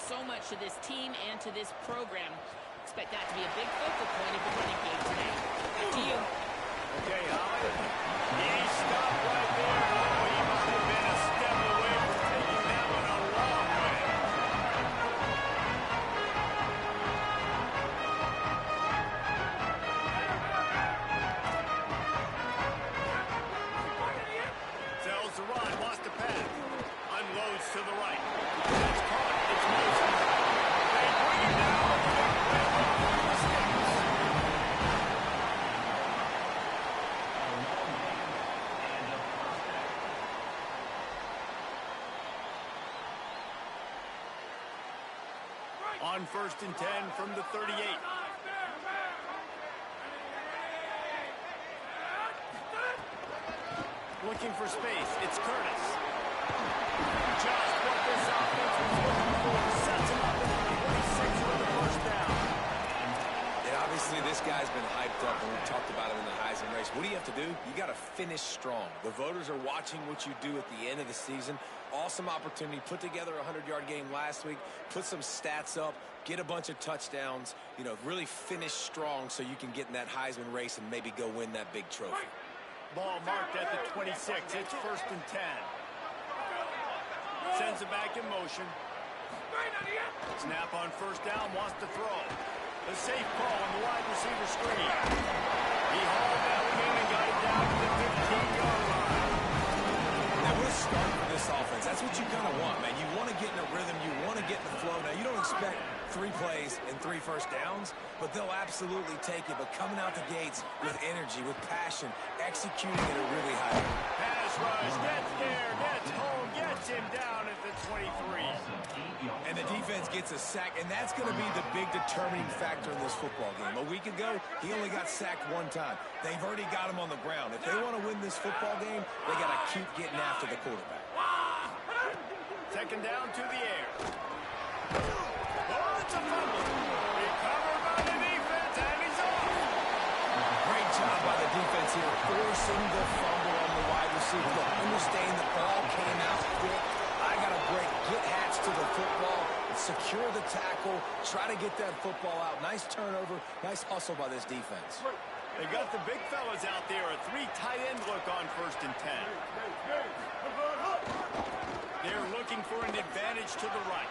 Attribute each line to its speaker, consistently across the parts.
Speaker 1: so much to this team and to this program. Expect that to be a big focal point of the running game today. Back to you.
Speaker 2: Okay, Holly. He stopped right there. Oh, he must have been a step away from taking that one a long way. Sells the run, wants to pass. Unloads to the right. That's caught. It's Wilson. They bring him down. On 1st and 10 from the 38. Looking for space. It's Curtis. Just what this offense was looking for. Sets him up at the 26 for the first down.
Speaker 3: And obviously this guy's been hyped up, and we talked about him in the Heisman race. What do you have to do? You got to finish strong. The voters are watching what you do at the end of the season. Awesome opportunity. Put together a 100-yard game last week. Put some stats up. Get a bunch of touchdowns. You know, really finish strong so you can get in that Heisman race and maybe go win that big trophy.
Speaker 2: Ball marked at the 26. It's 1st and 10. Sends it back in motion. Snap on 1st down. Wants to throw. A safe call on the wide receiver screen. He hauled that one in and got it down to the 15-yard line.
Speaker 3: Now, what a start for this offense. That's what you kind of want, man. You want to get in a rhythm. You want to get in the flow. Now, you don't expect 3 plays and 3 first downs, but they'll absolutely take it. But coming out the gates with energy, with passion, executing at a really high level.
Speaker 2: Pass rush, gets there, gets home, gets him down at the 23.
Speaker 3: And the defense gets a sack, and that's going to be the big determining factor in this football game. A week ago, he only got sacked 1 time. They've already got him on the ground. If they want to win this football game, they got to keep getting after the quarterback.
Speaker 2: 2nd down to the air. Oh, it's a fumble. Recovered by the defense, and he's off.
Speaker 3: Great job by the defense here, forcing the fumble on the wide receiver. Look, understand the ball came out quick. I got to break, get Hatch to the football, secure the tackle, try to get that football out. Nice turnover, nice hustle by this defense.
Speaker 2: They got the big fellas out there, a 3 tight end look on 1st and 10. They're looking for an advantage to the right.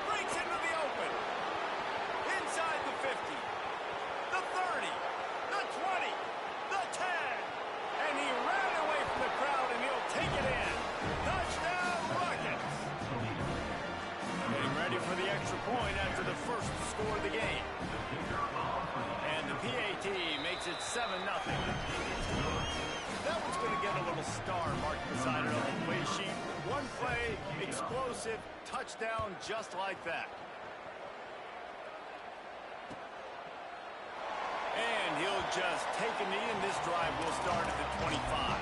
Speaker 2: Breaks into the open. Inside the 50. The 30. The 20. The 10. And he ran away from the crowd, and he'll take it in. Touchdown, Rockets. Getting ready for the extra point after the first score of the game. And the PAT makes it 7-0. That one's going to get a little star marked beside it on the play sheet. 1 play, explosive, touchdown just like that. And he'll just take a knee, and this drive will start at the 25.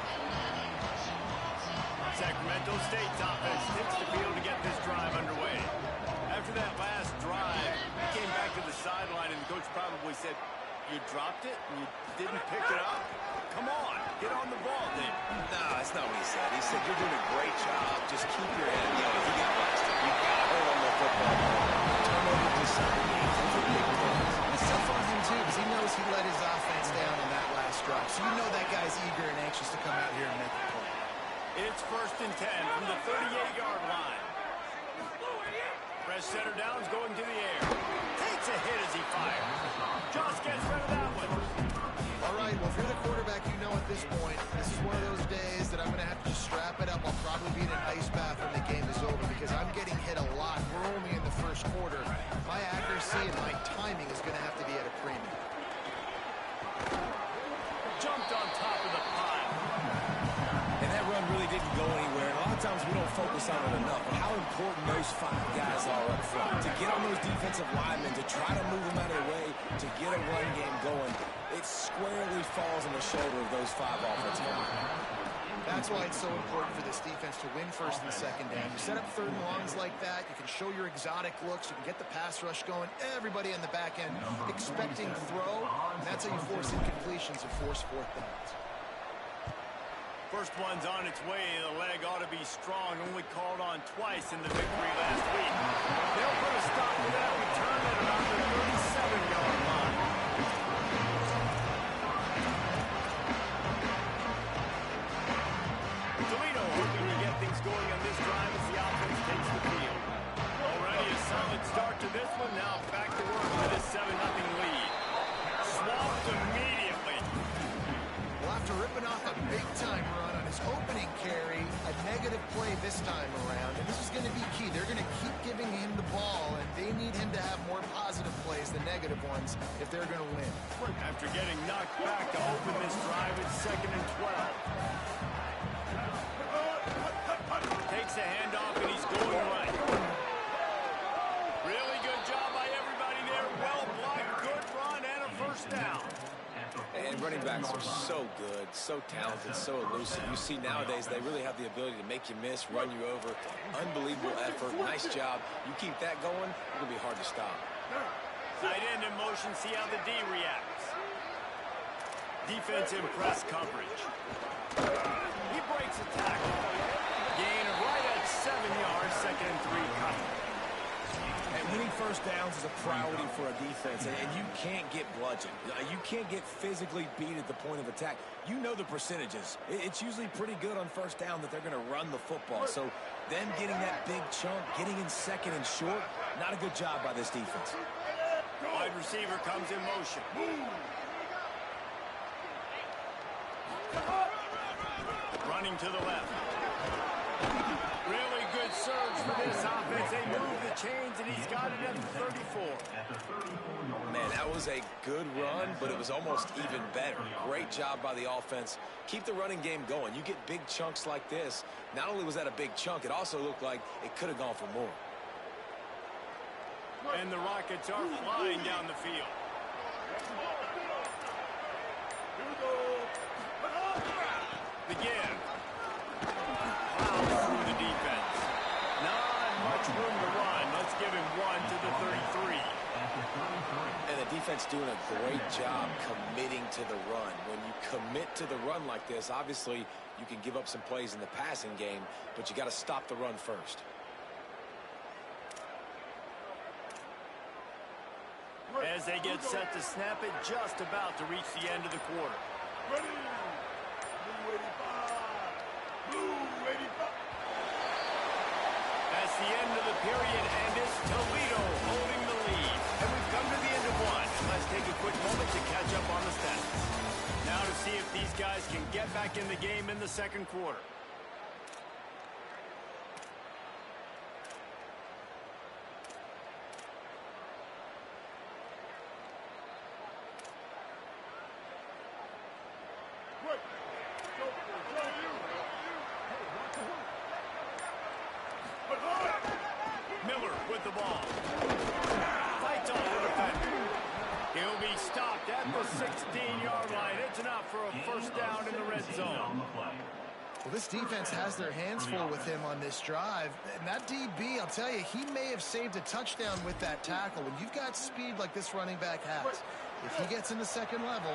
Speaker 2: Sacramento State's offense takes the field to get this drive underway. After that last drive, he came back to the sideline, and the coach probably said, "You dropped it and you didn't pick it up? Come on, get on the ball, Dave."
Speaker 3: No, that's not what he said. He said, "You're doing a great job. Just keep your head down. If you get blasted, you got to hold on the football. Turnover decide games. Those are big plays."
Speaker 4: It's tough on him, too, because he knows he let his offense down on that last drive. So you know that guy's eager and anxious to come out here and make a play.
Speaker 2: It's 1st and 10 from the 38-yard line. Fresh center downs going to the air. Takes a hit as he fires. Josh gets rid of that one.
Speaker 4: All right, well, if you're the quarterback, you know at this point, this is one of those days that I'm going to have to just strap it up. I'll probably be in an ice bath when the game is over because I'm getting hit a lot. We're only in the first quarter. My accuracy and my timing is going to have to be at a premium.
Speaker 2: Jumped on top of the pile.
Speaker 3: And that run really didn't go anywhere. And a lot of times we don't focus on it enough, but how important those 5 guys are up front. To get on those defensive linemen, to try to move them out of the way, to get a run game going, it squarely falls on the shoulder of those 5 offensive linemen.
Speaker 4: That's why it's so important for this defense to win 1st and 2nd down. You set up 3rd and longs like that, you can show your exotic looks, you can get the pass rush going, everybody in the back end expecting throw, and that's how you force incompletions and force 4th downs.
Speaker 2: First one's on its way. The leg ought to be strong. Only called on twice in the victory last week. They'll put a stop to that return at around the 37-yard line. Toledo hoping to get things going on this drive as the offense takes the field. Already a solid start to this one. Now back to work with a 7-0 lead. Swamped immediately.
Speaker 4: Well, after ripping off a big-time run on his opening carry, a negative play this time around, and this is going to be key. They're going to keep giving him the ball, and they need him to have more positive plays than negative ones if they're going to win.
Speaker 2: After getting knocked back to open this drive, it's 2nd and 12. Takes a handoff, and he's going right. Really good job by everybody there. Well blocked, good run, and a first down.
Speaker 3: And running backs are so good, so talented, so elusive. You see nowadays they really have the ability to make you miss, run you over. Unbelievable effort. Nice job. You keep that going, it'll be hard to stop.
Speaker 2: Tight end in motion. See how the D reacts. Defense in press coverage. He breaks a tackle. Gain of right at 7 yards. 2nd and 3 coming.
Speaker 3: And winning first downs is a priority for a defense, and you can't get bludgeoned. You can't get physically beat at the point of attack. You know the percentages. It's usually pretty good on first down that they're going to run the football. So them getting that big chunk, getting in 2nd and short, not a good job by this defense.
Speaker 2: Wide receiver comes in motion. Running to the left. Really good surge for this offense. They move the chains, and he's got it at the 34.
Speaker 3: Man, that was a good run, but it was almost even better. Great job by the offense. Keep the running game going. You get big chunks like this. Not only was that a big chunk, it also looked like it could have gone for more.
Speaker 2: And the Rockets are flying down the field. Begin. Plows through the defense. Not much room to run. Let's give him 1 to the 33.
Speaker 3: And the defense doing a great job committing to the run. When you commit to the run like this, obviously you can give up some plays in the passing game, but you got to stop the run first.
Speaker 2: As they get set to snap it, just about to reach the end of the quarter.
Speaker 5: Ready. Blue 85. Blue 85.
Speaker 2: That's the end of the period, and it's Toledo holding the lead. And we've come to the end of one. Let's take a quick moment to catch up on the stats. Now to see if these guys can get back in the game in the 2nd quarter. Miller with the ball. Fights off the defender. He'll be stopped at the 16-yard line. It's enough for a first down in the red zone.
Speaker 4: Well, this defense has their hands full with him on this drive. And that DB, I'll tell you, he may have saved a touchdown with that tackle. When you've got speed like this running back has, if he gets in the 2nd level,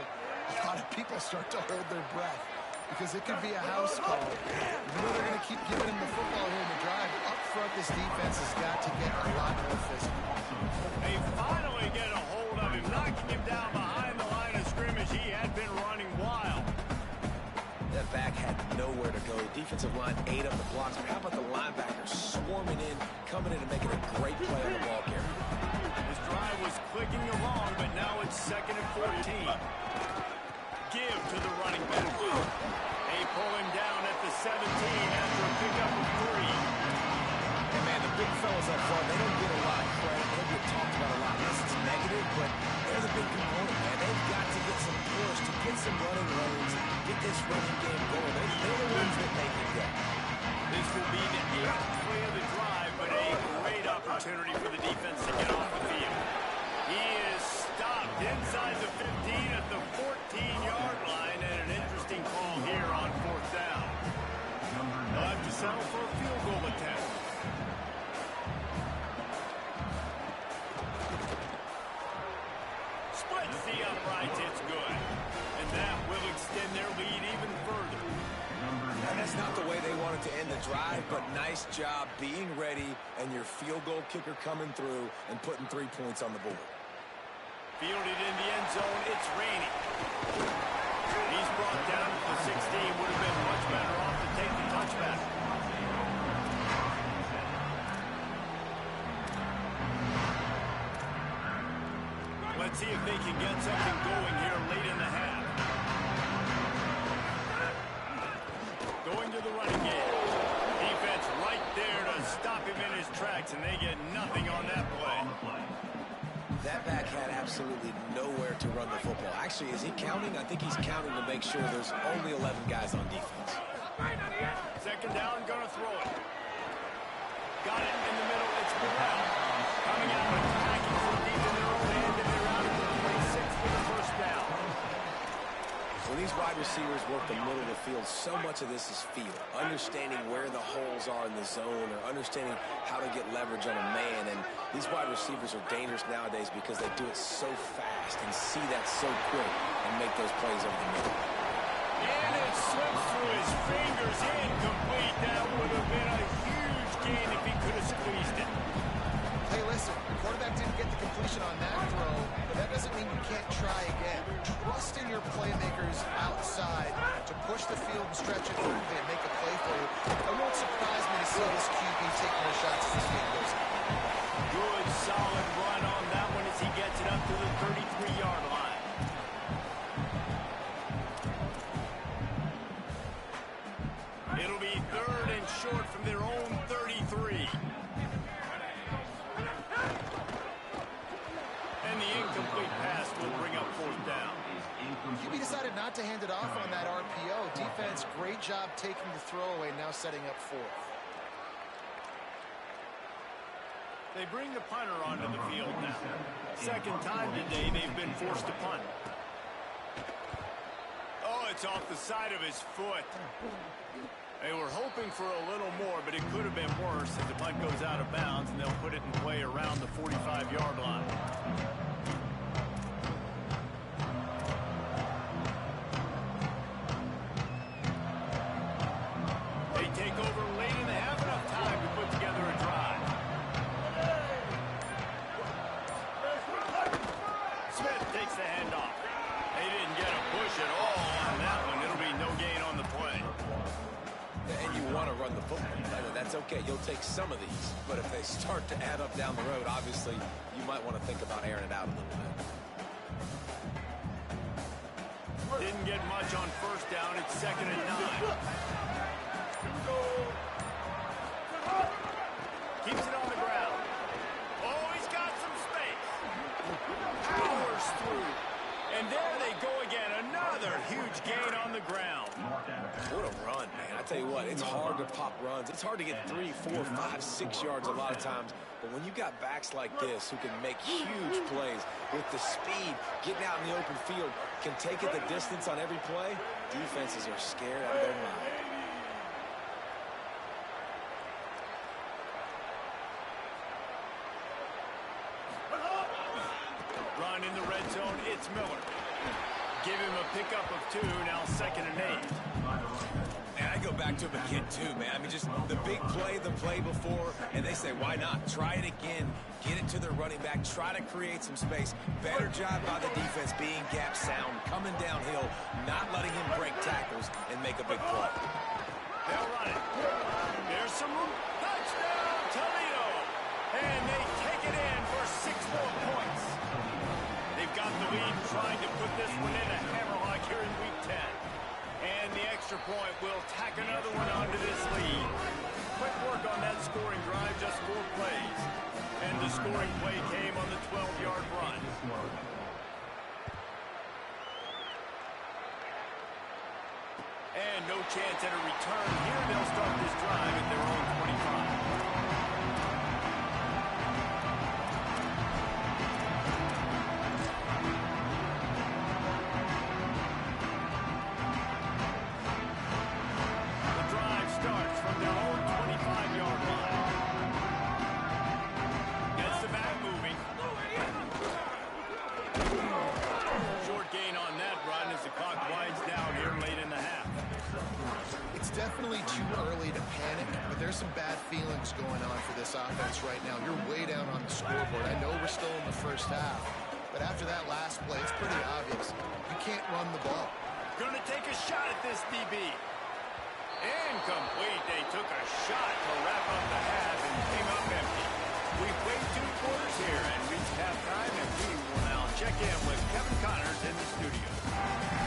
Speaker 4: a lot of people start to hold their breath because it could be a house call. Even though they're going to keep giving him the football here in the drive, up front this defense has got to get a lot more physical.
Speaker 2: They finally get a hold of him, knocking him down behind the line of scrimmage. He had been running wild.
Speaker 3: That back had nowhere to go. The defensive line ate up the blocks. But how about the linebackers swarming in, coming in and making a great play on the ball carrier?
Speaker 2: His drive was clicking along, but now it's 2nd and 14. Give to the running back. They pull him down at the 17 after a pickup of 3.
Speaker 3: And man, the big fellas up front, they don't get a lot of credit. They don't get talked about a lot. Yes, it's negative, but they're the big component, man. They've got to get some push, to get some running lanes, get this running game going. They're the ones that make it go.
Speaker 2: This will be the 8th play of the drive, but a great opportunity for the defense to get off the field. He is stopped inside the 15 at the 14-yard line, and an interesting call here on 4th down. They'll have to settle for a field goal attempt. Splits the uprights, it's good. And that will extend their lead even further.
Speaker 3: And that's not the way they wanted to end the drive, but nice job being ready and your field goal kicker coming through and putting 3 points on the board.
Speaker 2: Fielded in the end zone, it's Rainey. He's brought down to the 16. Would have been much better off to take the touchback. Let's see if they can get something going here late in the half. Going to the running game. Defense right there to stop him in his tracks, and they get nothing on that play.
Speaker 3: That back had absolutely nowhere to run the football. Actually, is he counting? I think he's counting to make sure there's only 11 guys on defense.
Speaker 2: Second down, gonna throw it. Got it in the middle. It's Burrell. Coming out and attacking from deep in their own end, and they're out at the 26 for the first down.
Speaker 3: When these wide receivers work the middle of the field, so much of this is feel. Understanding where the holes are in the zone or understanding how to get leverage on a man. And these wide receivers are dangerous nowadays because they do it so fast and see that so quick and make those plays over the middle.
Speaker 2: And it slips through his fingers, incomplete. That would have been a huge gain if he could have squeezed it.
Speaker 4: Hey, listen, the quarterback didn't get the completion on that throw, but that doesn't mean you can't try again. Trust in your playmakers outside to push the field and stretch it quickly and make a play for you. It won't surprise me to see this QB take more shots as this game goes on.
Speaker 2: Good, solid run on that one as he gets it up to the 33-yard line. It'll be third and short from their own 33. And the incomplete pass will bring up fourth down.
Speaker 4: QB decided not to hand it off on that RPO. Defense, great job taking the throwaway, now setting up fourth.
Speaker 2: They bring the punter onto the field now. Second time today they've been forced to punt. Oh, it's off the side of his foot. They were hoping for a little more, but it could have been worse as the punt goes out of bounds, and they'll put it in play around the 45-yard line. They take over late and they have enough time to put together a drive. Smith takes the handoff. They didn't get a push at all on that one. It'll be no gain on the play.
Speaker 3: And you want to run the football. That's okay. You'll take some of these. But if they start to add up down the road, obviously, you might want to think about airing it out a little bit.
Speaker 2: Didn't get much on first down. It's second and 9. Keeps it on the ground. Oh, he's got some space. Powers through. And there they go again. Another huge gain on the ground.
Speaker 3: What a run, man. I tell you what, it's hard to pop runs. It's hard to get 3, 4, 5, 6 yards a lot of times. But when you got backs like this who can make huge plays with the speed, getting out in the open field, can take it the distance on every play, defenses are scared out of their mind.
Speaker 2: Run in the red zone, it's Miller. Give him a pickup of 2, now second and 8.
Speaker 3: And I go back to him again, too, man. I mean, just the big play, the play before, and they say, why not? Try it again. Get it to their running back. Try to create some space. Better job by the defense being gap sound, coming downhill, not letting him break tackles and make a big play.
Speaker 2: They'll run it. There's some room. Touchdown, Toledo. And they take it in for 6 more points. They've got the lead, trying to put this one in a hammerlock here in Week 10. And the extra point will tack another one onto this lead. Quick work on that scoring drive, just 4 plays. And the scoring play came on the 12-yard run. And no chance at a return here. They'll start this drive at their own 25.
Speaker 4: definitely too early to panic, but there's some bad feelings going on for this offense right now. You're way down on the scoreboard. I know we're still in the first half, but after that last play, it's pretty obvious. You can't run the ball.
Speaker 2: Gonna take a shot at this DB. Incomplete. They took a shot to wrap up the half and came up empty. We've played 2 quarters here and reached halftime, and we will now check in with Kevin Connors in the studio.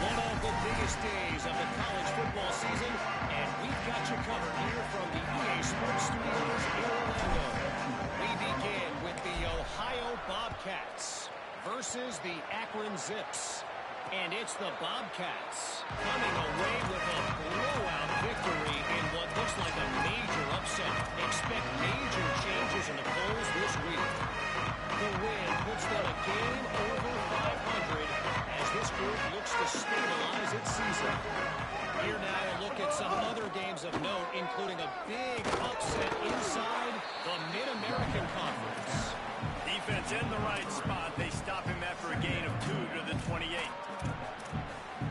Speaker 6: One of the biggest days of the college football season, and we've got you covered here from the EA Sports Studios in Orlando. We begin with the Ohio Bobcats versus the Akron Zips. And it's the Bobcats coming away with a blowout victory in what looks like a major upset. Expect major changes in the polls this week. The win puts them a game over 500 as this group looks to stabilize its season. Here now a look at some other games of note, including a big upset inside the Mid-American Conference.
Speaker 2: Defense in the right spot. They stop him after a gain of 2 to the 28.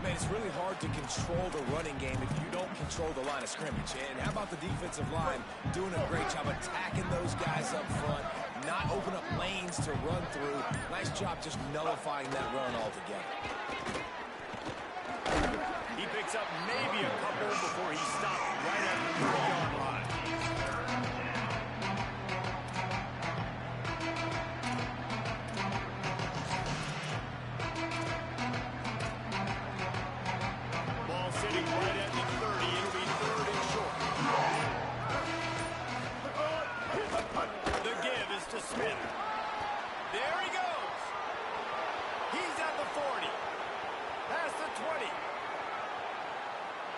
Speaker 3: Man, it's really hard to control the running game if you don't control the line of scrimmage. And how about the defensive line doing a great job attacking those guys up front, not open up lanes to run through. Nice job just nullifying that run altogether.
Speaker 2: He picks up maybe a couple before he stopped right at the 3-yard line. Ball sitting right at the 30. It'll be 3rd and short. The give is to Smith. There he goes. He's at the 40. Past the 20.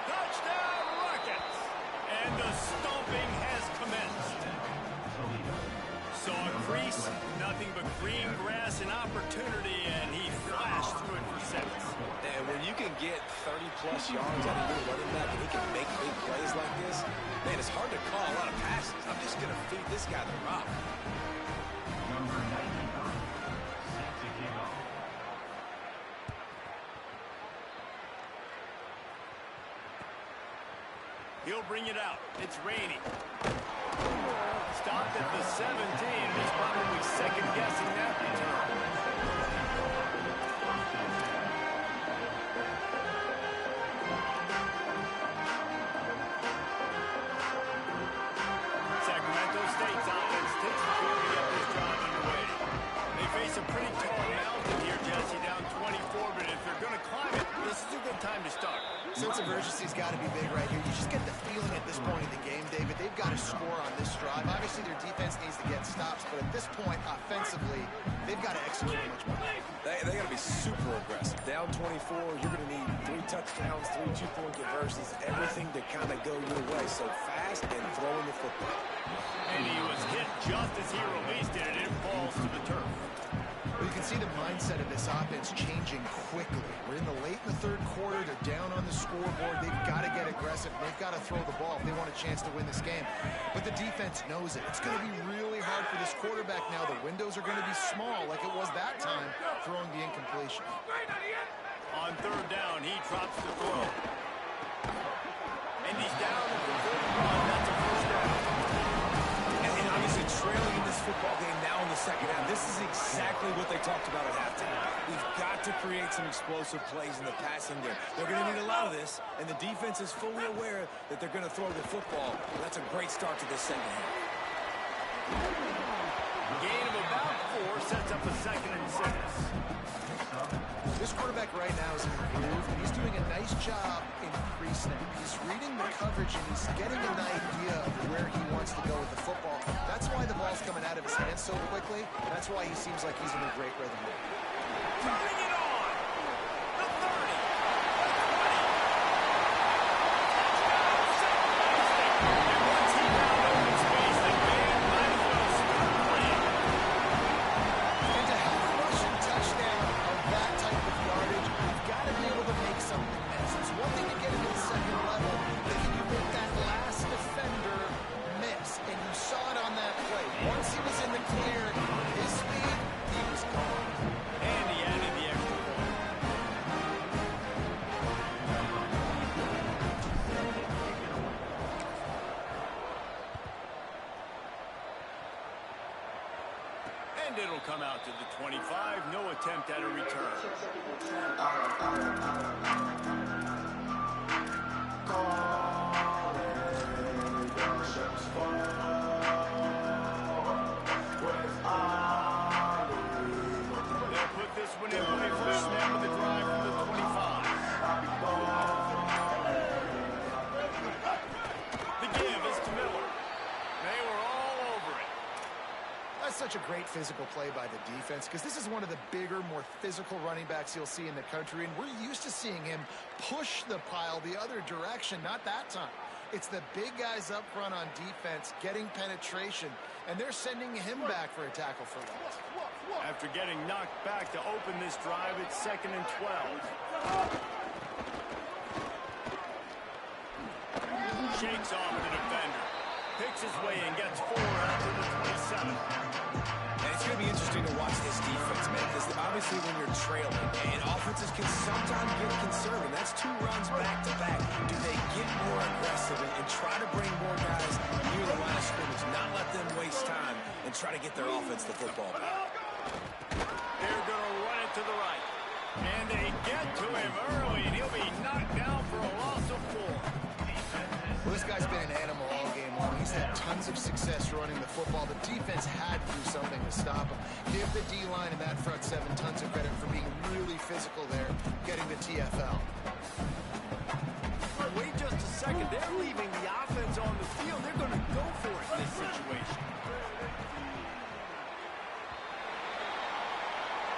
Speaker 2: Touchdown Rockets! And the stomping has commenced. Saw a crease, nothing but green grass and opportunity, and he flashed through it for 6.
Speaker 3: And when you can get 30-plus yards out of your running back and he can make big plays like this, man, it's hard to call a lot of passes. I'm just going to feed this guy the rock.
Speaker 5: Number 99, set to kick off.
Speaker 2: He'll bring it out. It's raining. Stopped at the 17, and he's probably second-guessing that return. Sacramento State's offense takes the field to get this drive underway. They face a pretty tall mountain here, Jesse, down 24, but if they're going to climb it, this is a good time to start.
Speaker 4: Sense of urgency's got to be big right here. You just get the feeling at this point in the game, David, they've got to score on this drive. Obviously, their defense needs to get stops, but at this point, offensively, they've got to execute much more.
Speaker 3: They got to be super aggressive. Down 24, you're going to need 3 touchdowns, 3 two-point conversions, everything to kind of go your way. So fast and throwing the football.
Speaker 2: And he was hit just as he released it, and it falls to the turf.
Speaker 4: Well, you can see the mindset of this offense changing quickly. We're in the late in the 3rd quarter. They're down on the scoreboard. They've got to get aggressive. They've got to throw the ball if they want a chance to win this game. But the defense knows it. It's going to be really hard for this quarterback now. The windows are going to be small like it was that time throwing the incompletion.
Speaker 2: On 3rd down, he drops the throw. And he's down at the 31. That's a first down.
Speaker 3: And obviously trailing in this football game now in the second half. This is exactly what they talked about at halftime. We've got to create some explosive plays in the passing game. They're going to need a lot of this, and the defense is fully aware that they're going to throw the football. That's a great start to this second half.
Speaker 2: Gain of about 4 sets up a 2nd and 6.
Speaker 4: This quarterback right now is in the groove, and he's doing a nice job in pre-snap. He's reading the coverage, and he's getting an idea of where he wants to go with the football. That's why the ball's coming out of his hands so quickly. That's why he seems like he's in a great rhythm.
Speaker 2: Bring it on! The 30! And once he found open space, the man might as well start playing.
Speaker 4: And to have a rushing touchdown of that type of yardage, you've got to be able to make something miss. It's one thing to get into the 2nd level, but can you make that last defender miss? And you saw it on that play. Once he was in the clear, his speed, he was gone.
Speaker 2: And he added the extra And it'll come out to the 25. No attempt at a return. They'll put this one in play for a snap of the drive from the 25. The give is to Miller. They were all over it.
Speaker 4: That's such a great physical play by the defense because this is one of the bigger, more physical running backs you'll see in the country, and we're used to seeing him push the pile the other direction. Not that time. It's the big guys up front on defense getting penetration, and they're sending him back for a tackle for loss.
Speaker 2: After getting knocked back to open this drive, it's 2nd and 12. Shakes off the defender. Picks his way and gets 4 out to the 27.
Speaker 3: And it's going to be interesting to watch this defense, man, because obviously when you're trailing, and offenses can sometimes get conservative. That's 2 runs back-to-back. Do they get more aggressive and try to bring more guys near the line of scrimmage, not let them waste time, and try to get their offense the football back?
Speaker 2: They're going to run it to the right. And they get to him early, and he'll be knocked down for a loss of 4.
Speaker 4: Well, this guy's been an animal all game long. He's had tons of success running the football. The defense had to do something to stop him. Give the D-line and that front 7 tons of credit for being really physical there, getting the TFL.
Speaker 2: Wait just a second. They're leaving the offense on the field. They're going to go for it in this situation.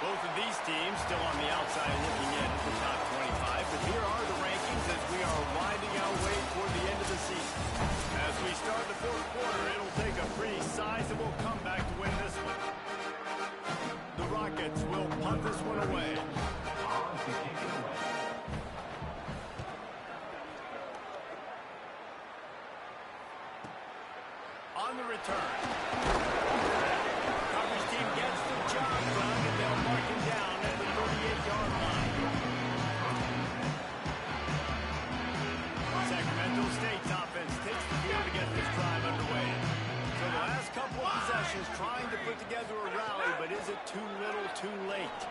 Speaker 2: Both of these teams still on the outside looking in at the top 25, but here are the rankings as we are winding our way toward the end of the season. As we start the 4th quarter, it'll take a pretty sizable comeback to win this one. The Rockets will punt this one away.
Speaker 5: On to kick it away.
Speaker 2: On the return. Coverage team gets the job done, and they'll mark him down at the 38-yard line. Sacramento State's offense takes the field to get this drive underway. So the last couple of possessions trying to put together a rally, but is it too little, too late?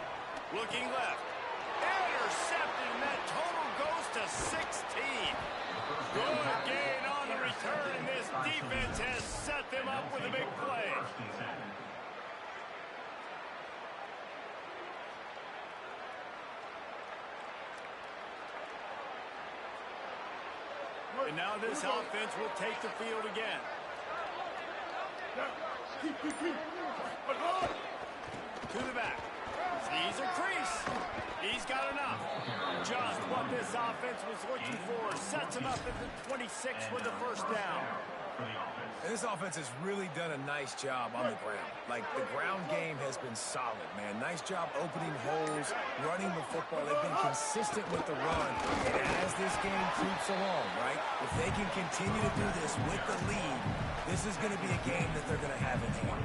Speaker 2: Looking left. Intercepted, and that total goes to 16. Good gain on the return, and this defense has set them up with a big play.
Speaker 5: First and 10.
Speaker 2: And now this offense will take the field again. To the back. Sees a crease. He's got enough. Just what this offense was looking for. Sets him up at the 26 with the first down.
Speaker 5: For the offense.
Speaker 3: And this offense has really done a nice job on the ground. Like, the ground game has been solid, man. Nice job opening holes, running the football. They've been consistent with the run. And as this game creeps along, right, if they can continue to do this with the lead, this is going to be a game that they're going to have in hand.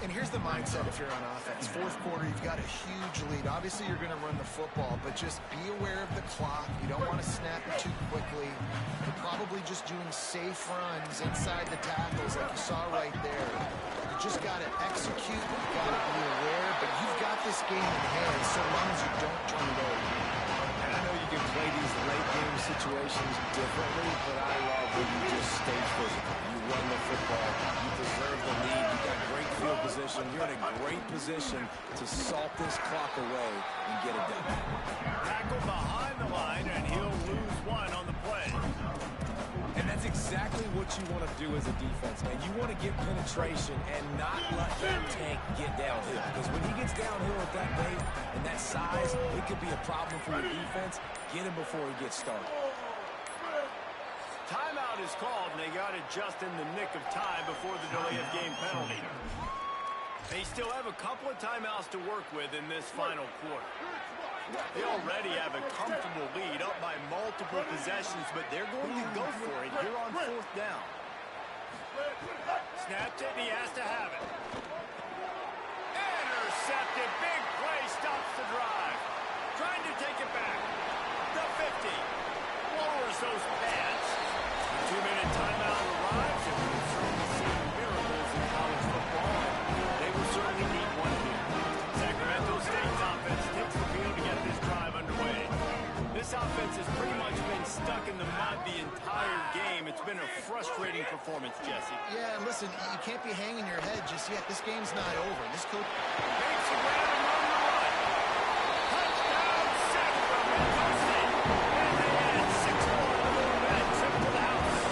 Speaker 4: And here's the mindset if you're on offense. 4th quarter, you've got a huge lead. Obviously, you're going to run the football, but just be aware of the clock. You don't want to snap it too quickly. You're probably just doing safe runs inside the tackles like you saw right there. You just got to execute. You've got to be aware, but you've got this game in hand so long as you don't turn it over.
Speaker 3: And I know you can play these late-game situations differently, but I love when you just stay physical. You run the football. You preserve the lead. You got great field position. You're in a great position to salt this clock away and get it done.
Speaker 2: Tackle behind the line, and he'll lose 1 on the play.
Speaker 3: And that's exactly what you want to do as a defense, man. You want to get penetration and not let that tank get downhill. Because when he gets downhill at that rate and that size, it could be a problem for your defense. Get him before he gets started.
Speaker 2: Timeout is called, and they got it just in the nick of time before the delay of game penalty. They still have a couple of timeouts to work with in this final quarter. They already have a comfortable lead up by multiple possessions, but they're going to go for it here on 4th down. Snapped it, and he has to have it. Intercepted. Big play stops the drive. Trying to take it back. The 50. Lowers those pads. The 2-minute timeout arrives, and we've certainly seen miracles in college football. They will certainly need This offense has pretty much been stuck in the mud the entire game. It's been a frustrating performance, Jesse.
Speaker 4: Yeah, and listen, you can't be hanging your head just yet. This game's not over. This coach...
Speaker 2: Makes a grab and on the run. Touchdown, set from Mendoza. And they add 6 more to move that trip to the house.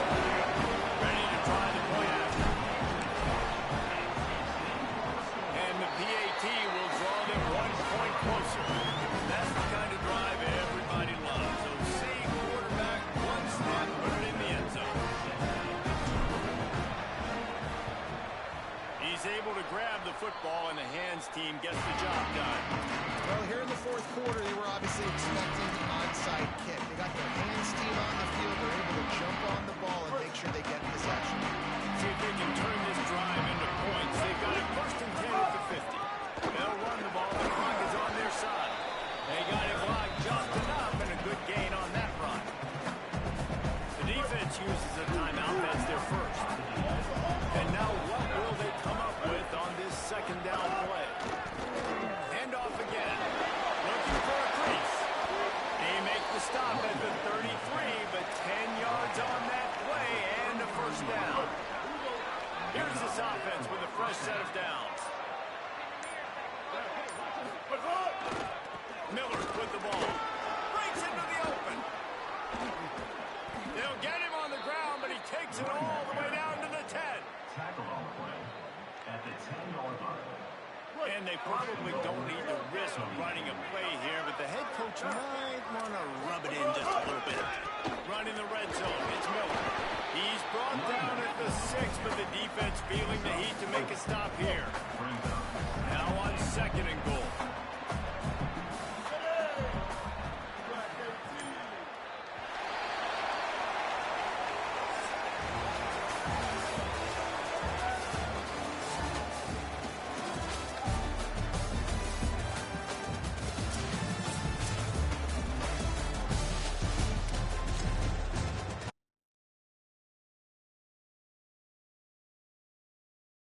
Speaker 2: Ready to try the point after. And the PAT will draw them 1 point closer. That's the kind of drive everybody loves. So see quarterback, one snap, put it in the end zone. He's able to grab the football, and the hands team gets the job done.
Speaker 4: Well, here in the fourth quarter, they were obviously expecting the onside kick. They got their hands team on the field. They're able to jump on the ball and make sure they get possession.
Speaker 2: See if they can turn this drive into points. They've got it first and 10 at the 50. They'll run the ball. The clock is on their side. They got it blocked just enough, and a good gain on that run. The defense uses a timeout. That's their first. And now what will they come up with on this second down play? Hand off again. Looking for a crease. They make the stop at the 33, but 10 yards on that play and a first down. Here's this offense with a fresh set of downs. Miller with the ball. Breaks into the